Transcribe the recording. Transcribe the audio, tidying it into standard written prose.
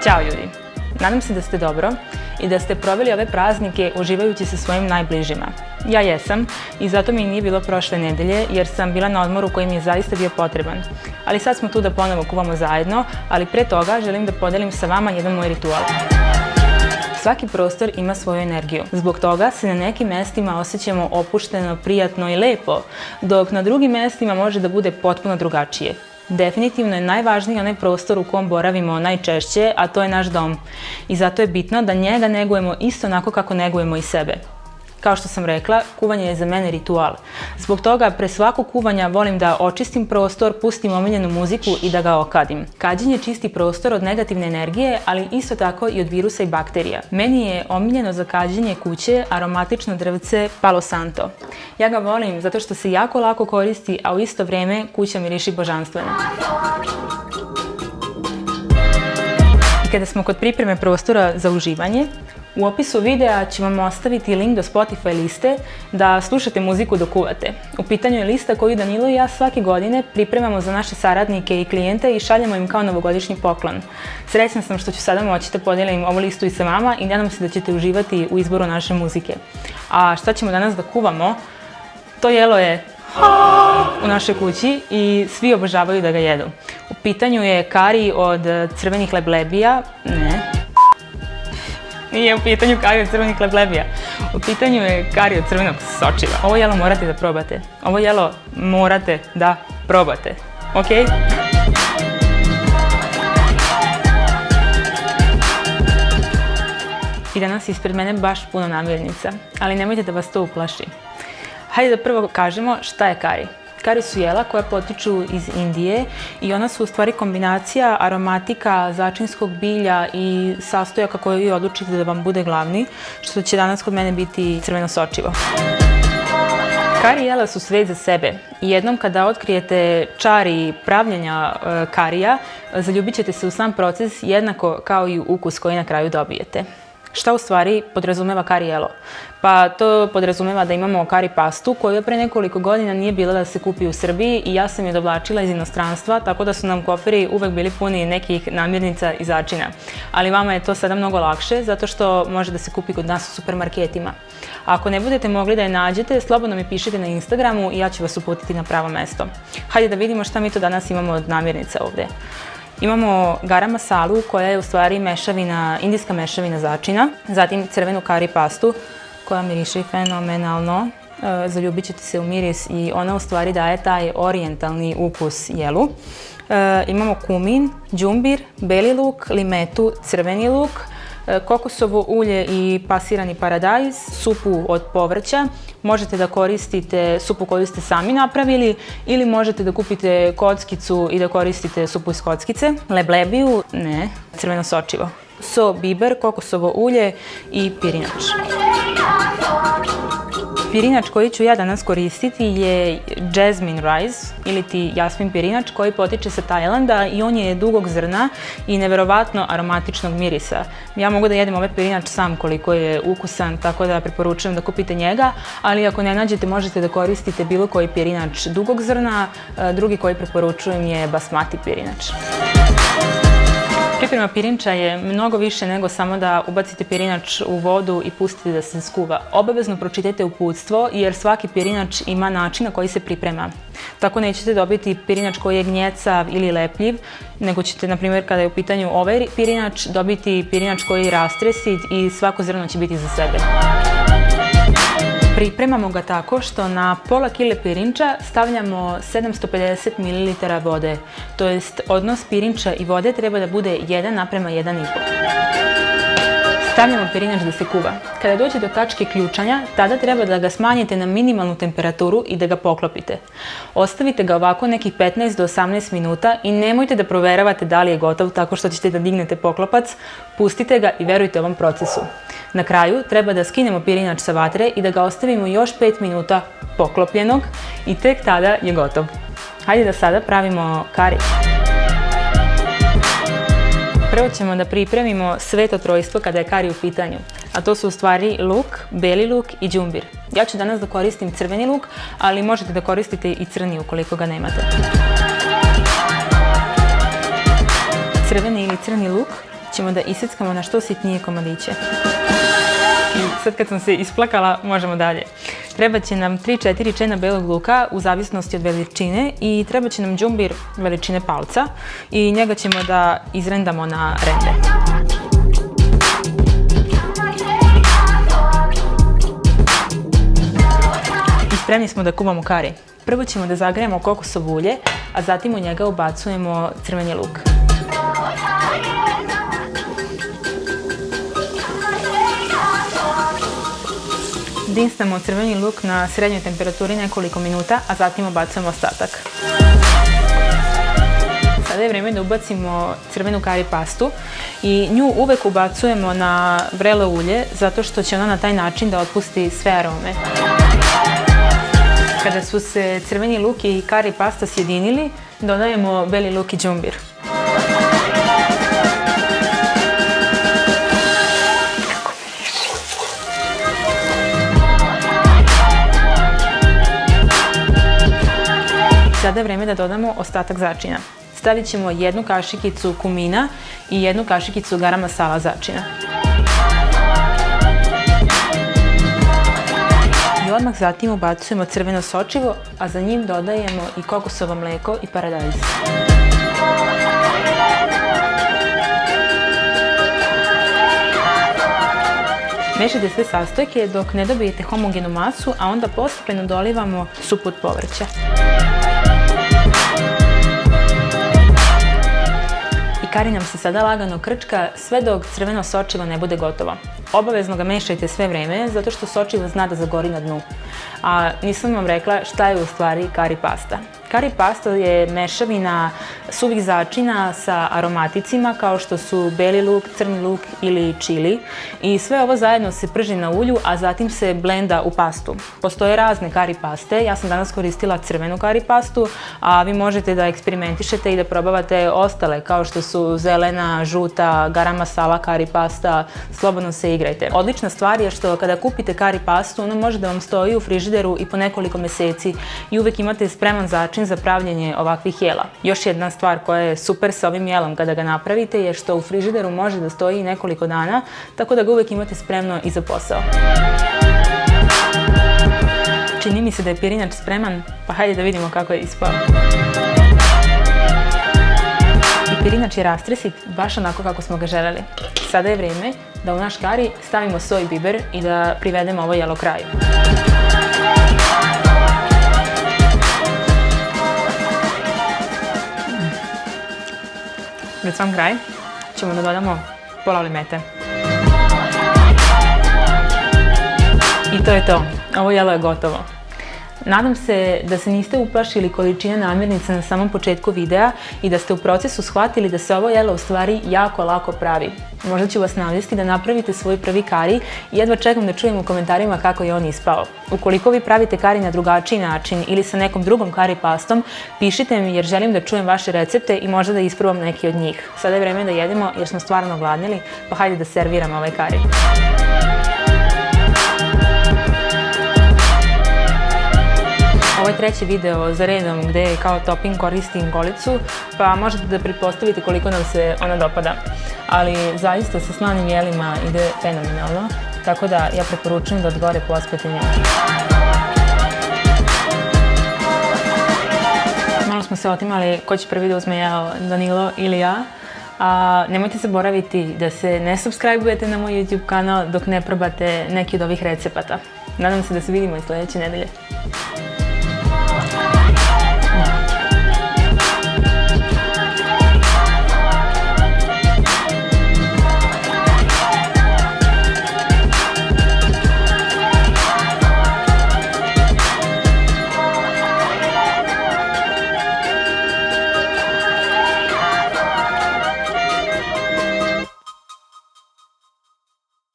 Ćao ljudi! Nadam se da ste dobro i da ste proveli ove praznike uživajući sa svojim najbližima. Ja jesam i zato mi nije bilo prošle nedelje jer sam bila na odmoru koji mi je zaista bio potreban. Ali sad smo tu da ponovo kuvamo zajedno, ali pre toga želim da podelim sa vama jedan moj ritual. Svaki prostor ima svoju energiju. Zbog toga se na nekim mestima osjećamo opušteno, prijatno i lepo, dok na drugim mestima može da bude potpuno drugačije. Definitivno je najvažniji onaj prostor u kom boravimo najčešće, a to je naš dom. I zato je bitno da njega negujemo isto onako kako negujemo i sebe. Kao što sam rekla, kuvanje je za mene ritual. Zbog toga pre svakog kuvanja volim da očistim prostor, pustim omiljenu muziku i da ga okadim. Kađenje čisti prostor od negativne energije, ali isto tako i od virusa i bakterija. Meni je omiljeno za kađenje kuće aromatično drvce Palo Santo. Ja ga volim zato što se jako lako koristi, a u isto vreme kuća miriši božanstveno. I kada smo kod pripreme prostora za uživanje, u opisu videa ću vam ostaviti link do Spotify liste da slušate muziku dok kuvate. U pitanju je lista koju Danilo i ja svake godine pripremamo za naše saradnike i klijente i šaljemo im kao novogodišnji poklon. Srećna sam što ću sada moći da podelim ovu listu i sa vama i nadam se da ćete uživati u izboru naše muzike. A šta ćemo danas da kuvamo? To jelo je u našoj kući i svi obožavaju da ga jedu. U pitanju je kari od crvenih leblebija, Nije u pitanju kari od crvenih leblebija. U pitanju je kari od crvenog sočiva. Ovo jelo morate da probate. Ovo jelo morate da probate. Ok? I danas ispred mene baš puno namirnica, ali nemojte da vas to uplaši. Hajde da prvo kažemo šta je kari. Kari su jela koja potiču iz Indije i ona su u stvari kombinacija aromatika, začinskog bilja i sastojaka koje vi odlučite da vam bude glavni, što će danas kod mene biti crveno sočivo. Kari jela su svet za sebe i jednom kada otkrijete čari pravljenja karija, zaljubit ćete se u sam proces jednako kao i ukus koji na kraju dobijete. Šta u stvari podrazumeva kari jelo? Pa to podrazumeva da imamo kari pastu koju pre nekoliko godina nije bila da se kupi u Srbiji i ja sam je dovlačila iz inostranstva, tako da su nam koferi uvek bili puni nekih namirnica i začina. Ali vama je to sada mnogo lakše zato što može da se kupi kod nas u supermarketima. Ako ne budete mogli da je nađete, slobodno mi pišite na Instagramu i ja ću vas uputiti na pravo mesto. Hajde da vidimo šta mi to danas imamo od namirnica ovde. Imamo garam masalu koja je u stvari mešavina, indijska mešavina začina, zatim crvenu kari pastu koja miriše fenomenalno, zaljubit ćete se u miris i ona u stvari daje taj orijentalni ukus jelu. Imamo kumin, đumbir, beli luk, limetu, crveni luk, kokosovo ulje i pasirani paradajz, supu od povrća. Možete da koristite supu koju ste sami napravili ili možete da kupite kockicu i da koristite supu iz kockice. Leblebiju, crveno sočivo. So, biber, kokosovo ulje i pirinač. Pirinač koji ću ja danas koristiti je Jasmine rice ili ti jasmin pirinač koji potiče sa Tajlanda i on je dugog zrna i neverovatno aromatičnog mirisa. Ja mogu da jedem ovaj pirinač sam koliko je ukusan, tako da preporučujem da kupite njega, ali ako ne nađete možete da koristite bilo koji pirinač dugog zrna, drugi koji preporučujem je basmati pirinač. Priprema pirinča je mnogo više nego samo da ubacite pirinač u vodu i pustite da se skuva. Obavezno pročitajte uputstvo jer svaki pirinač ima način na koji se priprema. Tako nećete dobiti pirinač koji je gnjecav ili lepljiv, nego ćete, na primjer, kada je u pitanju ovaj pirinač, dobiti pirinač koji je rastresit i svako zrno će biti za sebe. Pripremamo ga tako što na pola kile pirinča stavljamo 750 ml vode, to jest odnos pirinča i vode treba da bude 1:1,5. Stavljamo pirinač da se kuva. Kada dođe do tačke ključanja, tada treba da ga smanjite na minimalnu temperaturu i da ga poklopite. Ostavite ga ovako nekih 15 do 18 minuta i nemojte da proveravate da li je gotov tako što ćete da dignete poklopac, pustite ga i verujte ovom procesu. Na kraju treba da skinemo pirinač sa vatre i da ga ostavimo još 5 minuta poklopljenog i tek tada je gotov. Hajde da sada pravimo kari. Prvo ćemo da pripremimo sveto trojstvo kada je kari u pitanju, a to su u stvari luk, beli luk i đumbir. Ja ću danas da koristim crveni luk, ali možete da koristite i crni ukoliko ga nemate. Crveni ili crni luk ćemo da iseckamo na što sitnije komadiće. I sad kad sam se isplakala, možemo dalje. Treba će nam 3-4 čena belog luka u zavisnosti od veličine i treba će nam đumbir veličine palca i njega ćemo da izrendamo na rende. I spremni smo da kuhamo kari. Prvo ćemo da zagrejemo kokosovo ulje, a zatim u njega ubacujemo crveni luk. Dinstamo crveni luk na srednjoj temperaturi nekoliko minuta, a zatim ubacujemo ostatak. Sada je vreme da ubacimo crvenu kari pastu i nju uvek ubacujemo na vrelo ulje zato što će ona na taj način da otpusti sve arome. Kada su se crveni luk i kari pasta sjedinili, dodajemo beli luk i đumbir. Sada je vreme da dodamo ostatak začina. Stavit ćemo 1 kašikicu kumina i 1 kašikicu garam masala začina. I odmah zatim ubacujemo crveno sočivo, a za njim dodajemo i kokosovo mleko i paradajz. Mešajte sve sastojke dok ne dobijete homogenu masu, a onda postepeno dolivamo supu od povrća. Kari nam se sada lagano krčka sve dok crveno sočivo ne bude gotovo. Obavezno ga mešajte sve vreme zato što sočivo zna da zagori na dnu. A nisam vam rekla šta je u stvari kari pasta. Kari pasta je mešavina suvih začina sa aromaticima kao što su beli luk, crni luk ili čili i sve ovo zajedno se prži na ulju, a zatim se blenda u pastu. Postoje razne kari paste, ja sam danas koristila crvenu kari pastu, a vi možete da eksperimentišete i da probavate ostale kao što su zelena, žuta, garam masala kari pasta, slobodno se igrajte. Odlična stvar je što kada kupite kari pastu, ona može da vam stoji u frižideru i po nekoliko meseci i uvek imate spreman začin za pravljenje ovakvih jela. Još jedna stvar koja je super sa ovim jelom kada ga napravite je što u frižideru može da stoji nekoliko dana, tako da ga uvek imate spremno i za posao. Čini mi se da je pirinač spreman, pa hajde da vidimo kako je ispao. I pirinač je rastresit baš onako kako smo ga želeli. Sada je vreme da u naš kari stavimo soj i biber i da privedemo ovo jelo kraju. Pred sam kraj ćemo da dodamo pola limete. I to je to. Ovo jelo je gotovo. Nadam se da se niste uplašili količine namirnica na samom početku videa i da ste u procesu shvatili da se ovo jelo u stvari jako lako pravi. Možda ću vas navesti da napravite svoj prvi kari i jedva čekam da čujem u komentarima kako je on ispao. Ukoliko vi pravite kari na drugačiji način ili sa nekom drugom kari pastom, pišite mi jer želim da čujem vaše recepte i možda da isprobam neki od njih. Sada je vreme da jedemo jer smo stvarno gladnili, pa hajde da serviramo ovaj kari. Ovo je treći video za redom gde kao topping koristim golicu, pa možete da pretpostavite koliko nam se ona dopada. Ali zaista sa slanim jelima ide fenomenalno, tako da ja preporučujem da od gore pospete njom. Malo smo se otimali ko će prvi da uzme jeo, Danilo ili ja. A nemojte zaboraviti da se ne subscribe-ujete na moj YouTube kanal dok ne probate neki od ovih recepata. Nadam se da se vidimo i sledeće nedelje.